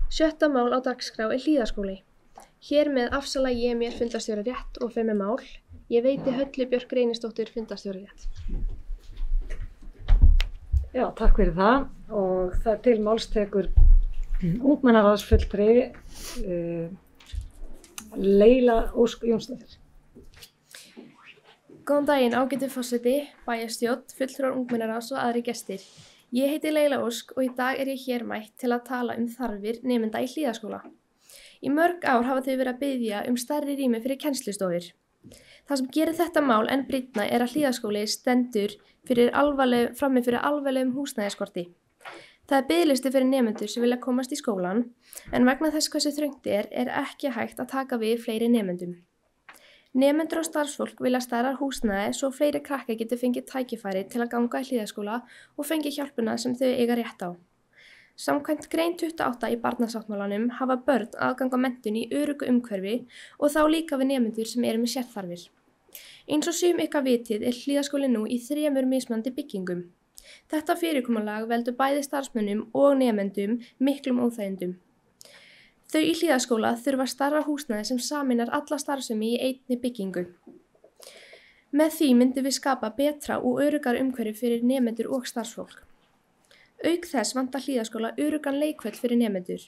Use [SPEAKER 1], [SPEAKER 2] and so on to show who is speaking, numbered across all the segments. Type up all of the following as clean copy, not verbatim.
[SPEAKER 1] Sjötta mál á dagskrá er Hlíðaskóli. Hér með afsala ég mér fundarstjórarétt og fer með mál. Ég veiti Höllu Björk Reynisdóttur fundarstjórarétt.
[SPEAKER 2] Já, takk fyrir það og það til máls tekur ungmennaráðsfulltrúi Leila Ósk Jónsdóttir.
[SPEAKER 1] Góðan daginn ágætu forseti, bæjarstjórn, fulltrúar ungmennaráðs og aðrir gestir. Ég heiti Leila Ósk og í dag er ég hér mætt til að tala þarfir nemenda í Hlíðaskóla. Í mörg ár hafa þau verið að biðja stærri rými fyrir kennslustofur. Það sem gerir þetta mál enn brýnna er að Hlíðaskóli stendur frammi fyrir alvarlegum húsnæðisskorti. Það er biðlisti fyrir nemendur sem vilja komast í skólann, en vegna þess hversu þröngt er ekki hægt að taka við fleiri nemendum. Nemendur og starfsfólk vilja stærra húsnæði svo fleiri krakkar geti fengið tækifæri til að ganga í Hlíðaskóla og fengið hjálpina sem þau eiga rétt á. Samkvæmt grein 28 í barnasáttmálanum hafa börn aðgang á menntun í öruggu umhverfi og þá líka við nemendur sem eru með sérþarfir. Eins og sum ykkar vitið er Hlíðaskóli nú í 3 mismunandi byggingum. Þetta fyrirkomulag veldur bæði starfsmönnum og nemendum miklum óþægindum. Þau í Hlíðaskóla þurfa stærra húsnæði sem sameinar alla starfsemi í einni byggingu. Með því myndum við skapa betra og öruggara umhverfi fyrir nemendur og starfsfólk. Auk þess vantar Hlíðaskóla öruggan leikvöll fyrir nemendur.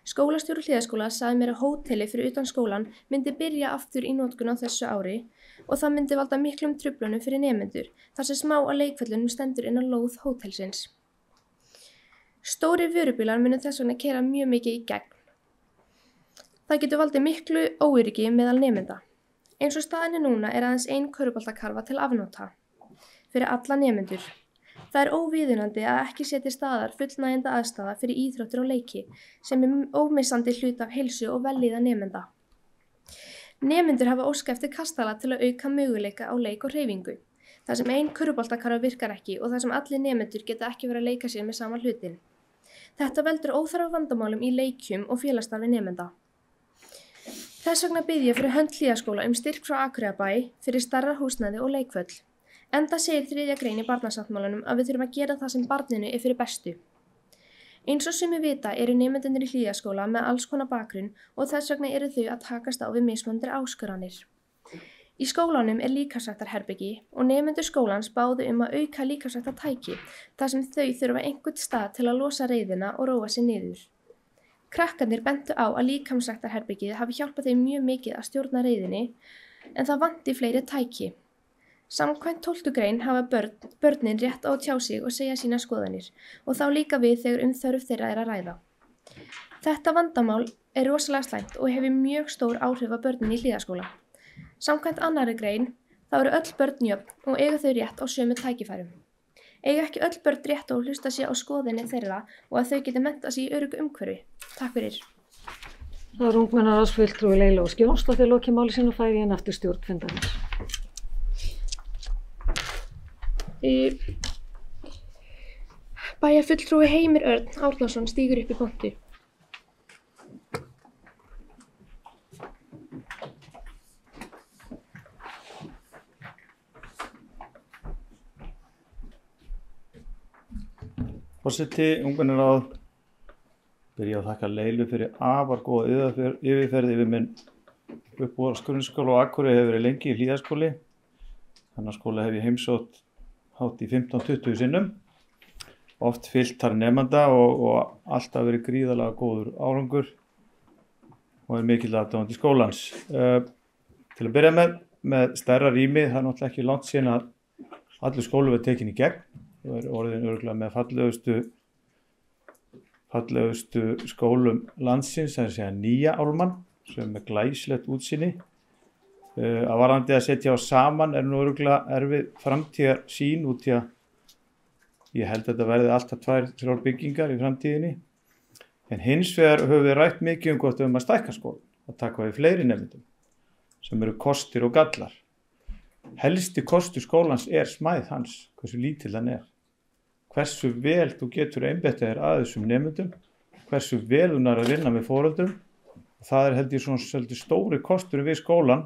[SPEAKER 1] Skólastjóri Hlíðaskóla sagði mér að hóteli fyrir utan skólan myndi byrja aftur í notkun á þessu ári og það myndi valda miklum truflunum fyrir nemendur þar sem smá að leikvöllunum stendur inn á lóð hótelsins. Stórir vörubílar munu þess vegna keyra mjög mikið í gegn. Það getur valdið miklu óöryggi meðal nemenda. Eins og staðan núna er aðeins ein körfuboltakarfa til afnota fyrir alla nemendur. Það er óviðunandi að ekki sé til staðar fullnægjandi aðstaða fyrir íþróttir og leiki sem er ómissandi hluti af heilsu og vellíðan nemenda. Nemendur hafa óskað eftir kastala til að auka möguleika á leik og hreyfingu. Það sem ein körfuboltakarfa virkar ekki og það sem allir nemendur geta ekki verið að leika sér með sama hlutin. Þetta veldur óþarfa vandamálum í leikjum og félagsstarfi nemenda. Þess vegna bið ég fyrir hönd Hlíðaskóla styrk frá Akureyrarbæ fyrir stærra húsnæði og leikvöll. Enda segir 3. grein í barnasáttmálanum að við þurfum að gera það sem barninu er fyrir bestu. Eins og sumir vita eru nemendurnir í Hlíðaskóla með alls konar bakgrunn og þess vegna eru þau að takast á við mismunandi áskoranir. Í skólanum er líkamsræktarherbergi og nemendur skólans báðu að auka líkamsræktartæki þar sem þau þurfa einhvern stað til að losa reiðina og róa sig niður. Krakkarnir bentu á að líkamsræktarherbergið hafi hjálpað þeim mjög mikið að stjórna reiðinni en það vanti fleiri tæki. Samkvæmt 12. grein hafa börnin rétt á að tjá sig og segja sínar skoðanir og þá líka við þegar þörf þeirra er að ræða. Þetta vandamál er rosalega slæmt og hefur mjög stór áhrif á börnin í Hlíðaskóla. Samkvæmt 2. grein þá eru öll börn jöfn og eiga þau rétt á sömu tækifærum. Eiga ekki öll börn rétt á að hlusta sig á skoðanir þeirra og að þau geti menntað sig í öruggu umhverfi. Takk fyrir.
[SPEAKER 2] Það er ungmennaráðsfulltrúi Leila Ósk Jónsdóttir lokið máli sínu og færi henni aftur stjórn fundarins.
[SPEAKER 1] Bæjarfulltrúi Heimir Örn Árnason stígur upp í pontu.
[SPEAKER 3] Forseti, ungmennaráð, byrja að þakka Leilu fyrir afar góða yfirferð yfir minn uppbúðarskóla á Akureyri hefur verið lengi í Hlíðaskóli. Þennan skóla hef ég heimsótt hátt í 15-20 sinnum, oft fylgt þar nemenda og alltaf verið gríðarlega góður árangur og er mikil aðdáandi skólans. Til að byrja með stærra rými, það er náttúrulega ekki langt síðan að allur skóli verið tekin í gegn. Það er orðin örugglega með fallegustu skólum landsins, það er að segja Nýja Ármann, sem er með glæsilegt útsýni. Að varðandi að setja á saman er nú örugglega erfið framtíðarsýn út í að ég held að þetta verði alltaf 2-3 byggingar í framtíðinni. En hins vegar höfum við rætt mikið hvort að stækka skólann, að taka við fleiri nemendum, sem eru kostir og gallar. Helsti kostur skólans er smæð hans, hversu lítill hann er. Hversu vel þú getur einbeitt þér að þessum nemendum, hversu vel þú nær að vinna með foreldrum. Það er held ég svona svolítið stóri kostur við skólan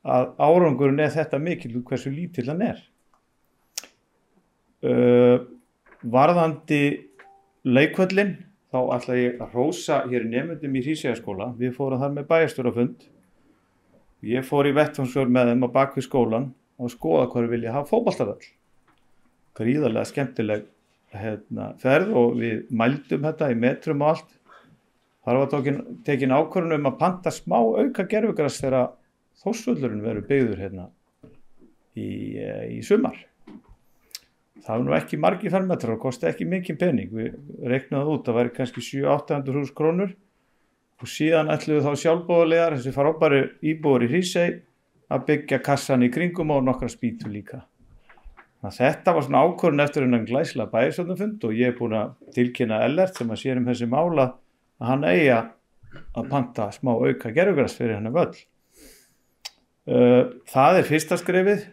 [SPEAKER 3] að árangurinn er þetta mikill hversu lítill hann er. Varðandi leikvöllin, þá ætla ég að hrósa hér nemendum í Hríseyjarskóla. Við fórum þar með bæjarstjórafund. Ég fór í vettvangsför með þeim á bak við skólan og skoða hvað þeir vilja hafa fótboltavöll. Gríðarlega skemmtileg ferð og við mældum þetta í metrum og allt. Þar var tekin ákvörðun að panta smá auka gervigras þegar Þórsvöllurinn verður byggður í sumar. Það var nú ekki margir fermetrar og kosti ekki mikið pening. Við reiknaðum út, það væri kannski 700–800.000 krónur og síðan ætluðu þá sjálfboðaliðar, þessi frábæru íbúar í Hrísey, að byggja kassan í kringum og nokkra spýtur líka. Þetta var svona ákvörðun eftir hennan glæsilega bæjarstjórnarfund og ég er búin að tilkynna Ellert sem að sér þessi mála að hann eigi að panta smá auka gervigras fyrir hennar völl. Það er fyrsta skrefið.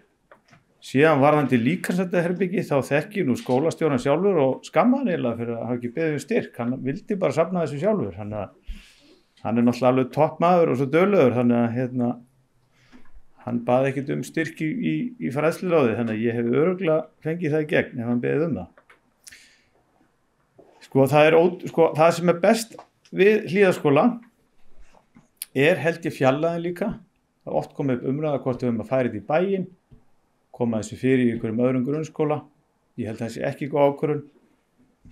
[SPEAKER 3] Síðan varðandi líkamsræktarherbyggi þá þekki nú skólastjóran sjálfur og skamma hann eiginlega fyrir að hafa ekki beðið styrk. Hann vildi bara safna þessu sjálfur. Hann er náttúrulega alveg toppmaður og svo duglegur, þannig að hann baði ekkert styrk í fræðsluráði, þannig að ég hef örugglega fengið það í gegn ef hann beðið það. Það sem er best við Hlíðaskóla held ég fjarlægðin líka. Það er oft komið upp umræða hvort við höfum að færa þetta í bæinn, koma þessu fyrir í einhverjum öðrum grunnskóla. Ég held að þessi ekki góð ákvörðun.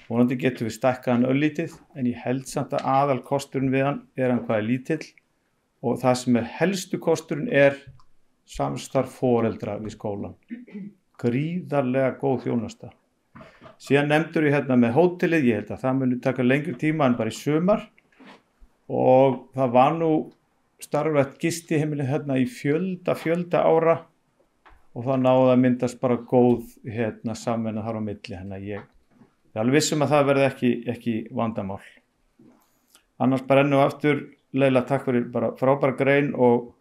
[SPEAKER 3] Vonandi getum við stækkað hann örlítið, en ég held samt að aðalkosturinn við hann hann hvað er lítill og það sem er helstu kosturinn samstarf foreldra við skólan. Gríðarlega góð þjónusta. Síðan nefndur ég með hótelið, ég held að það muni taka lengri tíma en bara í sumar og það var nú starfrætt gistiheimili í fjölda ára og það náði að myndast bara góð samvinna þar á milli, ég er alveg viss að það verði ekki vandamál. Annars bara enn og aftur, Leila, takk fyrir bara frábæra grein og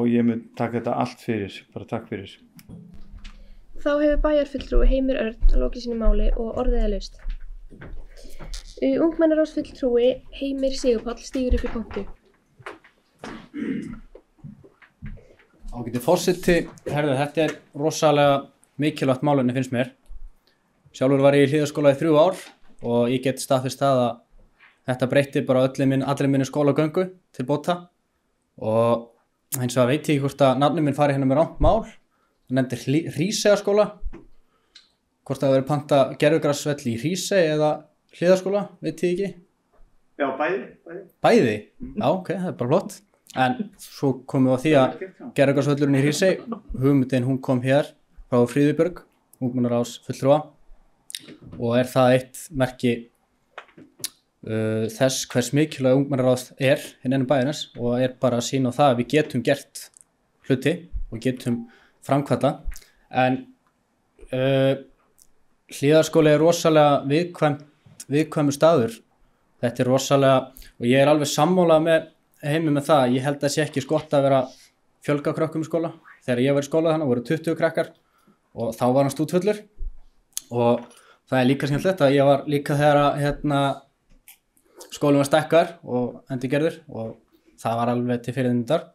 [SPEAKER 3] ég mun taka þetta allt fyrir, bara takk fyrir.
[SPEAKER 1] Þá hefur bæjarfulltrúi Heimir Örn lokið sínu máli og orðið laust. Ungmennaráðsfulltrúi Heimir Sigurpáll stígur upp í pontu.
[SPEAKER 4] Ágæti forseti, þetta rosalega mikilvægt málefni finnst mér. Sjálfur var ég í Hlíðaskóla í 3 ár og ég get staðfest það að þetta breytti bara allir minni skólagöngu til bóta og hins vegar veit ég ekki hvort að nafni minn fari með rangt mál. Það nefndir Hríseyjarskóla, hvort það verið panta gervigrasvell í Hrísey eða Hlíðaskóla, veit ég ekki.
[SPEAKER 3] Já, bæði.
[SPEAKER 4] Bæði? Já, ok, það er bara flott. En svo komum við á því að gervigrasvellurinn í Hrísey, hugmyndin hún kom hér frá Fríðubjörg, ungmennaráðsfulltrúa og það eitt merki þess hvers mikilvæg ungmennaráð innan bæjarins og bara að sýna á það að við getum gert hluti og getum framkvæmda. En Hlíðaskóli rosalega viðkvæmur staður. Þetta rosalega, og ég alveg sammála með Heimi með það, ég held að sé ekki gott að vera fjölga krökkum í skóla. Þegar ég var í skóla þannig voru 20 krakkar og þá var hann stútfullur og það líka skemmtilegt að ég var líka þegar skólinn var stækkar og endurgerður og það var alveg til fyrirmyndar.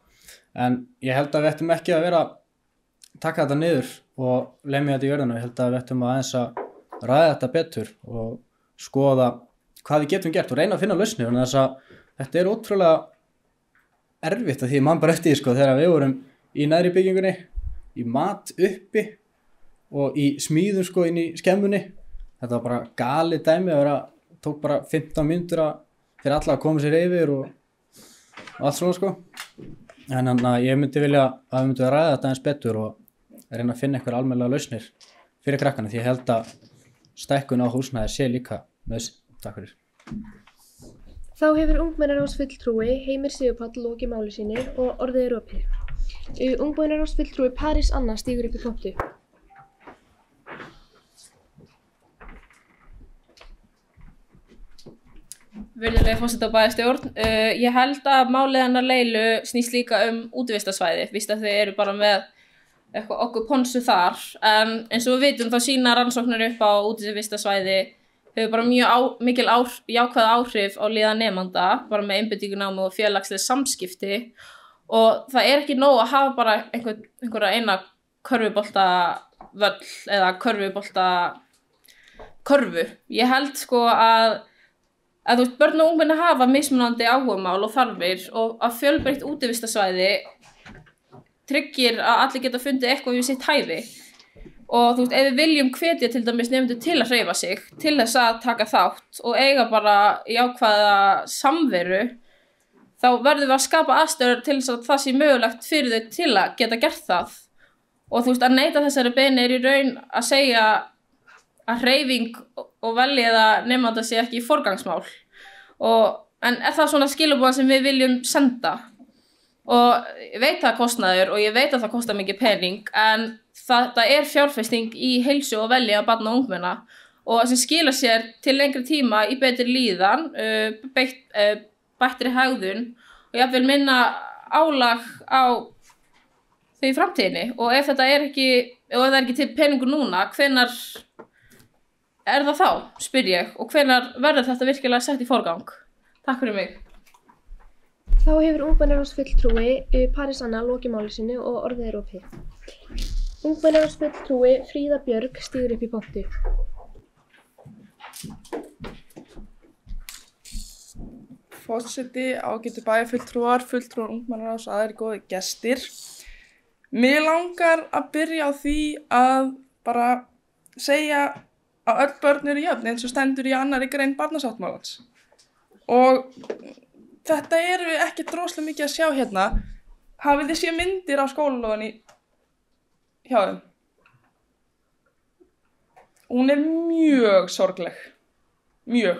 [SPEAKER 4] En ég held að við ættum ekki að taka þetta niður og lemja þetta í jörðina. Ég held að við ættum aðeins að ræða þetta betur og skoða hvað við getum gert og reyna að finna lausnir. Þannig að þetta ótrúlega erfitt að því mann bara eftir því þegar við vorum í neðri byggingunni, í mat uppi og í smíðum inn í skemmunni. Þetta var bara galið dæmi tók bara 15 mínútur fyrir alla að koma sér yfir og allt svona En ég myndi vilja að við myndum að ræða þetta eins betur og reyna að finna eitthvað almennilega lausnir fyrir krakkana því ég held að stækkun á húsnæði sé líka nauðsyn. Takk fyrir.
[SPEAKER 1] Þá hefur ungmennaráðsfulltrúi Heimir Sigurpáll lokið máli sínu og orðið opið. Ungmennaráðsfulltrúi París Anna stígur upp í pontu.
[SPEAKER 5] Virðulegi forseti og bæjarstjórn, ég held að málið hennar Leilu snýst líka útivistarsvæði, víst að þau eru bara með eitthvað okkur ponsu þar, en eins og við vitum þá sýna rannsóknir upp á útivistarsvæði hefur bara mikil jákvæð áhrif á líðan nemanda, bara með einbeitingarnámi og félagsleg samskipti og það er ekki nóg að hafa bara einhverja eina körfuboltavöll eða körfu. Ég held að að börn og ungmenni hafa mismunandi áhugamál og þarfir og að fjölbreytt útivistarsvæði tryggir að allir geta fundið eitthvað við sitt hæfi og ef við viljum hvetja til dæmis nemendur til að hreyfa sig, til þess að taka þátt og eiga bara jákvæða samveru, þá verðum við að skapa aðstæður til þess að það sé mögulegt fyrir þau til að geta gert það og að neita þessari beiðni í raun að segja að hreyfing og velja nemanda sé ekki forgangsmál en er það svona skilaboð sem við viljum senda og ég veit það kostnaður og ég veit að það kostar mikið pening en þetta er fjárfesting í heilsu og velja barna og ungmenna og sem skilar sér til lengri tíma í betri líðan, bættri hegðun og jafnvel minna álag á þau í framtíðinni og ef það er ekki til peningur núna, hvenær er það þá, spyr ég, og hvenær verður þetta virkilega sett í forgang? Takk fyrir mig.
[SPEAKER 1] Þá hefur ungmennaráðsfulltrúi Parísanna lokið máli sínu og orðið er opið. Ungmennaráðsfulltrúi Fríða Björg stígur upp í pontu.
[SPEAKER 6] Forseti, ágætu bæjarfulltrúar, fulltrúar ungmennaráðs og aðrir góðir gestir. Mig langar að byrja á því að bara segja að öll börn eru jöfn eins og stendur í annarri grein barnasáttmálans. Og þetta eru ekki droslega mikið að sjá hérna. Hafið þið séð myndir á skólalóðinni hjá þeim? Hún er mjög sorgleg. Mjög.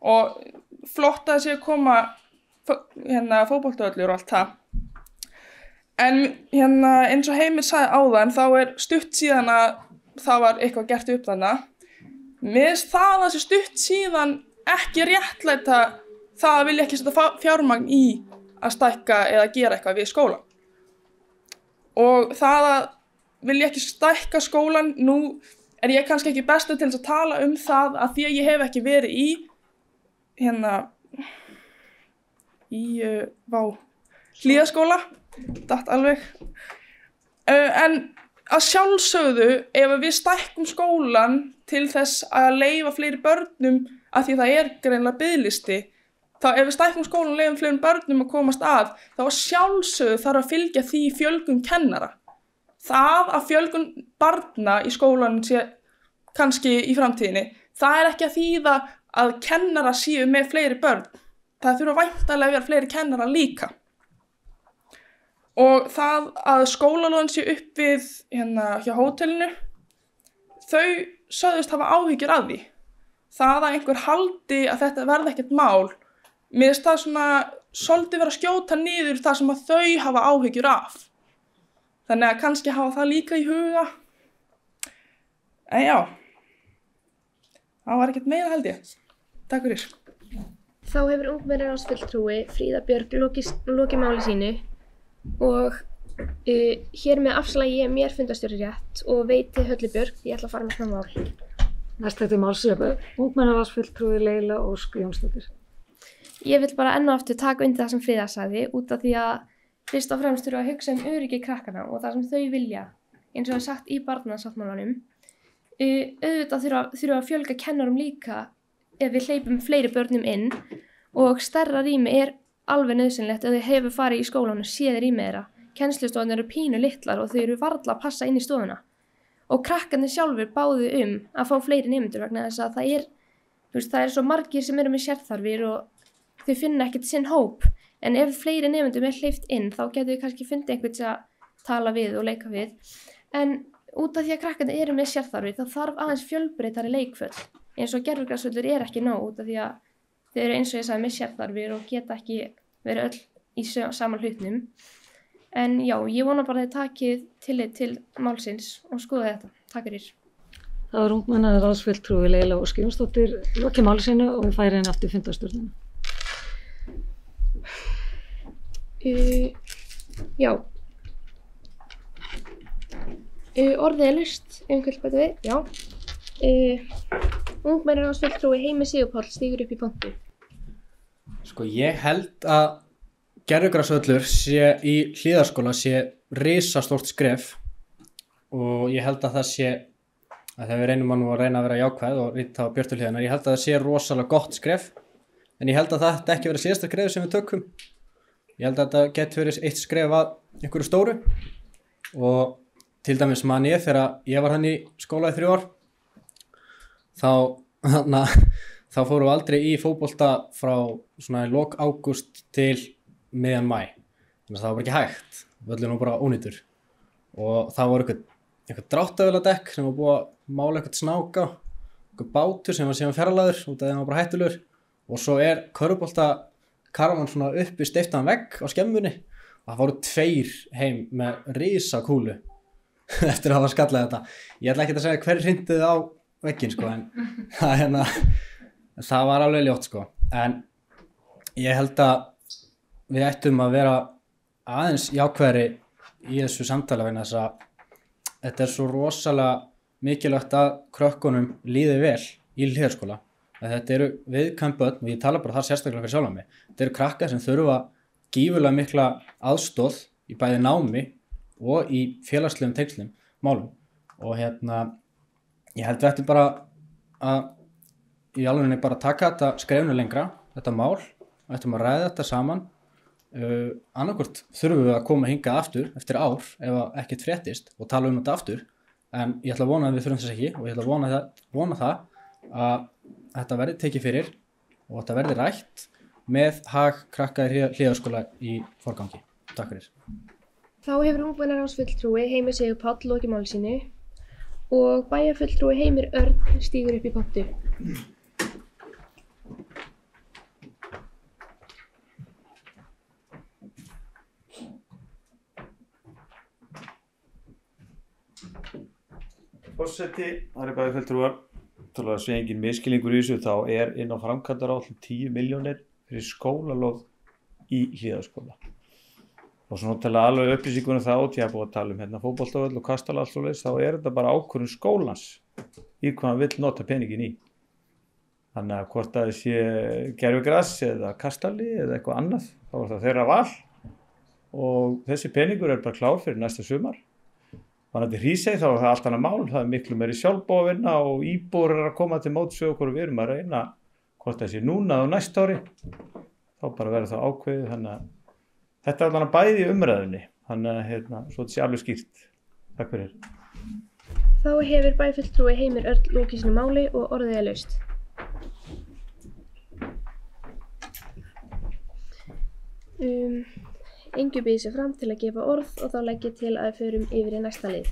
[SPEAKER 6] Og flott að sé að koma fótboltavöllur og allt það. En eins og Heimir sagði áðan þá er stutt síðan að það var eitthvað gert upp þarna. Mér finnst það að þessi stutt síðan ekki réttlæta það að vilja ekki setja fjármagn í að stækka eða gera eitthvað við skóla. Og það að vilja ekki stækka skólan, nú er ég kannski ekki bestur til þess að tala um það að því að ég hef ekki verið í Hlíðaskóla, datt alveg. En að sjálfsögðu, ef við stækkum skólan til þess að leyfa fleiri börnum, af því það er greinilega biðlisti, þá ef við stækkum skólan og leyfum fleiri börnum að komast að, þá að sjálfsögðu þarf að fylgja því fjölgun kennara. Það að fjölgun barna í skólanum sé kannski í framtíðinni, það er ekki að þýða að kennara séu með fleiri börn. Það þurfa væntanlega að vera fleiri kennara líka. Og það að skólalóðin sé upp við hjá hótelinu, þau sögðust hafa áhyggjur af því. Það að einhver haldi að þetta verði ekkert mál, mér finnst það svona svolítið vera að skjóta niður það sem að þau hafa áhyggjur af. Þannig að kannski hafa það líka í huga. En já, það var ekkert meira held ég. Takk fyrir.
[SPEAKER 1] Þá hefur ungmennaráðsfulltrúi Fríða Björg lokið máli sínu og hér með afslægi ég mér fundastjóri rétt og veiti Höllu Björg því ég ætla að fara með svona mál.
[SPEAKER 2] Næst þetta málsöfu, ungmennaráðsfulltrúi Leila Ósk Jónsdóttir.
[SPEAKER 1] Ég vil bara enn og aftur taka undir það sem Fríða sagði út af því að fyrst og fremst þurfa að hugsa öryggi krakkana og það sem þau vilja, eins og það er sagt í barnasáttmálanum. Auðvitað þurfa að fjölga kennarum líka ef við hleypum fleiri börnum inn og stærra rými er alveg nauðsynlegt ef þau hefur farið í skólanum séð rýmið þeirra. Kennslustofurnar eru pínu litlar og þau eru varla að passa inn í stofuna. Og krakkarnir sjálfur báðu að fá fleiri nemendur vegna þess að það er svo margir sem eru með sérþarfir og þau finna ekkert sinn hóp. En ef fleiri nemendum er hleypt inn þá getur þau kannski fundið einhvern sem að tala við og leika við. En út af því að krakkarnir eru með sérþarfir þá þarf aðeins fjölbreyttari leikvöll. Eins og gervigrasvöllur er ekki nóg út af því að þau eru eins og ég sagði með sérþarfir og geta ekki verið öll í sama hlutnum. En já, ég vona bara að þið takið tillit til málsins og skoða þetta. Takk fyrir.
[SPEAKER 2] Það var ungmennaráðsfulltrúi Leila Ósk Jónsdóttir lokið máli sínu og við færum henni aftur fundastjórnina.
[SPEAKER 1] Já. Orðið er laust, einhvern bæta við, já. Ungmennaráðsfulltrúi Heimir Sigurpáll stígur upp í pontu.
[SPEAKER 4] Sko ég held að gervigrasvöllur sé í Hlíðaskóla sé risastórt skref og ég held að það sé þegar við reynum að reyna að vera jákvæð og rýta á björtu hliðina, ég held að það sé rosalega gott skref, en ég held að það ekki verið síðasta skref sem við tökum. Ég held að þetta geti verið eitt skref að einhverju stóru og til dæmis man ég þegar ég var hann í skóla í 3 ár, þá fórum við aldrei í fótbolta frá svona í lok ágúst til miðjan maí. Þannig að það var bara ekki hægt, völlurinn var bara ónýtur og það var eitthvað dráttarvéladekk sem var búið að mála eitthvað snáka, eitthvað bátur sem var síðan fjarlægður út af því að það var bara hættulegur og svo karvan svona upp í steyptan vegg á skemmunni og það voru 2 heim með risa kúlu eftir að hafa skallað þetta. Ég ætla ekki að segja hver hrindiði á vegginn sko, en það var alveg ljótt sko. En ég held að við ættum að vera aðeins jákvæðari í þessu samtali vegna þess að þetta svo rosalega mikilvægt að krökkunum líði vel í lýðarskóla. Þetta eru viðkvæm börn og ég tala bara þar sérstaklega fyrir sjálfan mig. Þetta eru krakkar sem þurfa gífurlega mikla aðstoð í bæði námi og í félagslegum tengslum málum og ég held við ættum bara að í alvegni bara taka þetta skrefnu lengra, þetta mál, og ættum að ræða þetta saman. Annarkvort þurfum við að koma hingað aftur eftir ár ef ekkert fréttist og tala þetta aftur, en ég ætla að vona að við þurfum þess ekki og ég ætla að vona það að þetta verði tekið fyrir og þetta verði rætt með hag krakka í hliðarskóla í forgangi. Takk fyrir.
[SPEAKER 1] Þá hefur ungmennaráðsfulltrúi Heimir Sigur Páll lokið máli sínu og bæjarfulltrúi Heimir Örn stígur upp í pontu.
[SPEAKER 3] Forseti, það bæjarfulltrúar, til að segja engin miskilningur í þessu, þá inn á framkvæmdaáætlun 10 milljónir fyrir skólalóð í Hlíðarskóla. Og svo náttúrulega alveg upplýsingunum þá, til að búið að tala um fótboltavöll og kastala allt svoleiðis, þá þetta bara ákvörðun skólans í hvað hann vill nota peningin í. Þannig að hvort það sé gervigras eða kastali eða eitthvað annað, þá það þeirra val og þessi peningur bara klár fyrir næsta sumar. Þannig að Hrísey þá það allt annað mál, það miklu meiri sjálfboðavinna og íbúar að koma til móts við okkur og við erum að reyna hvort það sé núna og næsta ári, þá bara verður það ákveðið, þannig að þetta allan að bæði í umræðunni, þannig að svo þetta sé alveg skýrt. Takk fyrir.
[SPEAKER 1] Þá hefur bæjarfulltrúi Heimir Örn lokið sínu máli og orðið laust. Engu býður sig fram til að gefa orð og þá legg ég til að við förum yfir í næsta lið.